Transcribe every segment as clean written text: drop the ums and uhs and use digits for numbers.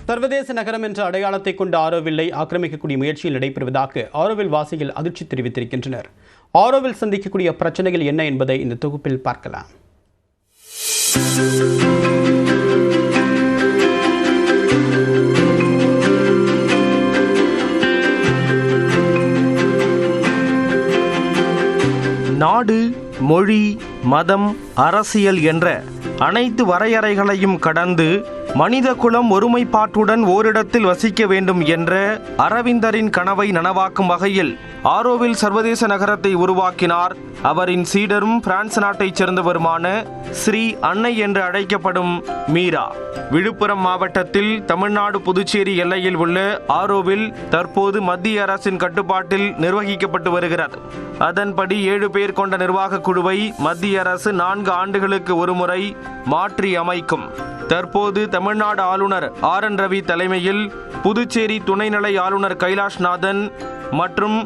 சர்வதேச நகரம் என்ற அடையாளத்தை கொண்ட ஆரோவில்லை ஆக்கிரமிக்கக்கூடிய முயற்சியில் நடைபெறுவதாக ஆரோவில் வாசிகள் அதிர்ச்சி தெரிவித்திருக்கின்றனர். ஆரோவில் சந்திக்கக்கூடிய பிரச்சனைகள் என்ன என்பதை இந்த தொகுப்பில் பார்க்கலாம். நாடு, மொழி, மதம், அரசியல் என்ற அனைத்து வரையறைகளையும் கடந்து மனித குலம் ஒருமைப்பாட்டுடன் ஓரிடத்தில் வசிக்க வேண்டும் என்ற அரவிந்தரின் கனவை நனவாக்கும் வகையில் ஆரோவில் சர்வதேச நகரத்தை உருவாக்கினார். அவரின் சீடரும் பிரான்ஸ் நாட்டைச் சேர்ந்தவருமான ஸ்ரீ அன்னை என்று அழைக்கப்படும் மீரா. விழுப்புரம் மாவட்டத்தில் தமிழ்நாடு புதுச்சேரி எல்லையில் உள்ள ஆரோவில் தற்போது மத்திய அரசின் கட்டுப்பாட்டில் நிர்வகிக்கப்பட்டு வருகிறது. அதன்படி 7 பேர் கொண்ட நிர்வாக குழுவை மத்திய அரசு 4 ஆண்டுகளுக்கு ஒருமுறை மாற்றி அமைக்கும். தற்போது தமிழ்நாடு ஆளுநர் RN ரவி தலைமையில் புதுச்சேரி துணைநிலை ஆளுநர் கைலாஷ்நாதன் மற்றும்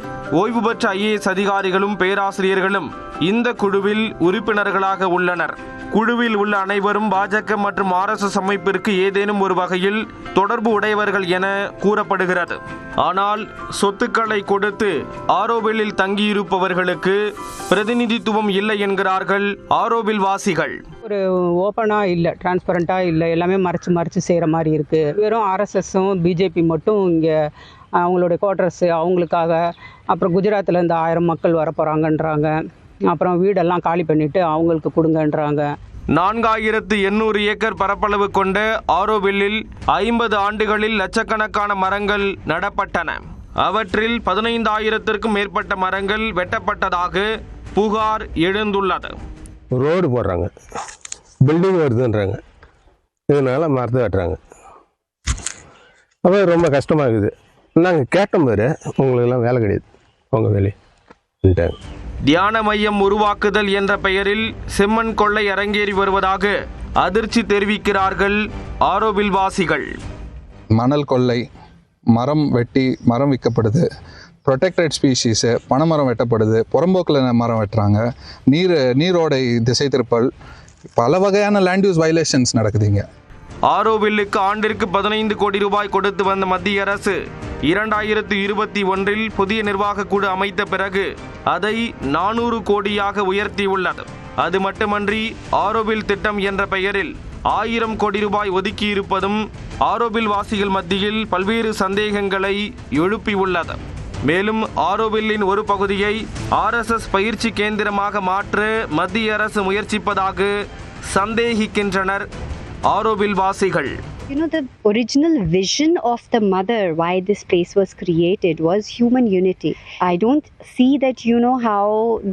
ஓய்வு பெற்ற IAS அதிகாரிகளும் பேராசிரியர்களும் இந்த குழுவில் உறுப்பினர்களாக உள்ளனர். குழுவில் உள்ள அனைவரும் பாஜக மற்றும் RSS அமைப்பிற்கு ஏதேனும் ஒரு வகையில் தொடர்பு உடையவர்கள் என கூறப்படுகிறது. ஆனால் சொத்துக்களை கொடுத்து ஆரோவிலில் தங்கியிருப்பவர்களுக்கு பிரதிநிதித்துவம் இல்லை என்கிறார்கள் ஆரோவில் வாசிகள். ஒரு ஓப்பனாக இல்லை, டிரான்ஸ்பரண்ட்டாக இல்லை, எல்லாமே மறைச்சு செய்கிற மாதிரி இருக்குது. வெறும் RSSம் BJP மட்டும் இங்கே அவங்களுடைய குவார்டர்ஸு அவங்களுக்காக, அப்புறம் குஜராத்தில் 1000 மக்கள் வர போகிறாங்கன்றாங்க. அப்புறம் வீடெல்லாம் காலி பண்ணிவிட்டு அவங்களுக்கு கொடுங்கன்றாங்க. 4800 ஏக்கர் பரப்பளவு கொண்ட ஆரோவில்லில் 50 ஆண்டுகளில் லட்சக்கணக்கான மரங்கள் நடப்பட்டன. அவற்றில் 15000க்கும் மேற்பட்ட மரங்கள் வெட்டப்பட்டதாக புகார் எழுந்துள்ளது. ரோடு போடுறாங்க, பில்டிங் வருதுன்றாங்க, இதனால மரத்தை வெட்டுறாங்க. அப்போ ரொம்ப கஷ்டமாகுது. நாங்கள் கேட்டோம் பேர், உங்களுக்கெல்லாம் வேலை கிடையாது, உங்கள் வேலைன்ட்டாங்க. தியான மையம் உருவாக்குதல் என்ற பெயரில் செம்மண் கொள்ளை அரங்கேறி வருவதாக அதிர்ச்சி தெரிவிக்கிறார்கள் ஆரோவில் வாசிகள். மணல் கொள்ளை, மரம் வெட்டி மரம் விற்கப்படுது, ப்ரொடெக்டட் ஸ்பீஷீஸு பனைமரம் வெட்டப்படுது, புறம்போக்கில் மரம் வெட்டுறாங்க, நீரோடை திசை திருப்பல், பல வகையான லேண்ட் யூஸ் வயலேஷன்ஸ் நடக்குதுங்க. ஆரோவில்லுக்கு ஆண்டிற்கு 15 கோடி ரூபாய் கொடுத்து வந்த மத்திய அரசு 2021 புதிய நிர்வாக குழு அமைத்த பிறகு அதை 400 கோடியாக உயர்த்தியுள்ளது. அது மட்டுமன்றி ஆரோவில் திட்டம் என்ற பெயரில் 1000 கோடி ரூபாய் ஒதுக்கியிருப்பதும் ஆரோவில் வாசிகள் மத்தியில் பல்வேறு சந்தேகங்களை எழுப்பியுள்ளது. மேலும் ஆரோவில்லின் ஒரு பகுதியை RSS பயிற்சி கேந்திரமாக மாற்ற மத்திய அரசு முயற்சிப்பதாக சந்தேகிக்கின்றனர் ஆரோவில் வாசிகள். The original vision of the mother why this place was created was human unity. I don't see that how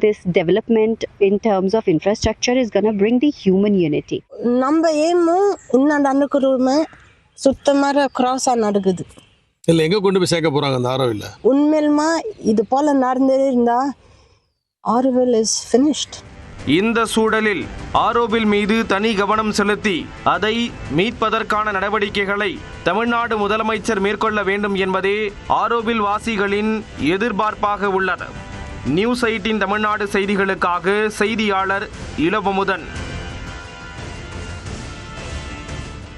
this development in terms of infrastructure is going to bring the human unity. நம்ம ஏமும் இன்னும் அன்னுக்குருமே சுத்தமாக கிராஸாக நடக்குது. இல்லை, எங்கே கொண்டு போய் சேர்க்க போகிறாங்க அந்த ஆரோவில்? உண்மையிலுமா இது போல் நடந்தே இருந்தால் ஆரோவில் இஸ் ஃபினிஷ்ட். இந்த சூழலில் ஆரோவில் மீது தனி கவனம் செலுத்தி அதை மீட்பதற்கான நடவடிக்கைகளை தமிழ்நாடு முதலமைச்சர் மேற்கொள்ள வேண்டும் என்பதே ஆரோவில் வாசிகளின் எதிர்பார்ப்பாக உள்ளது. நியூஸ் 18 தமிழ்நாடு செய்திகளுக்காக செய்தியாளர் இளவமுதன்.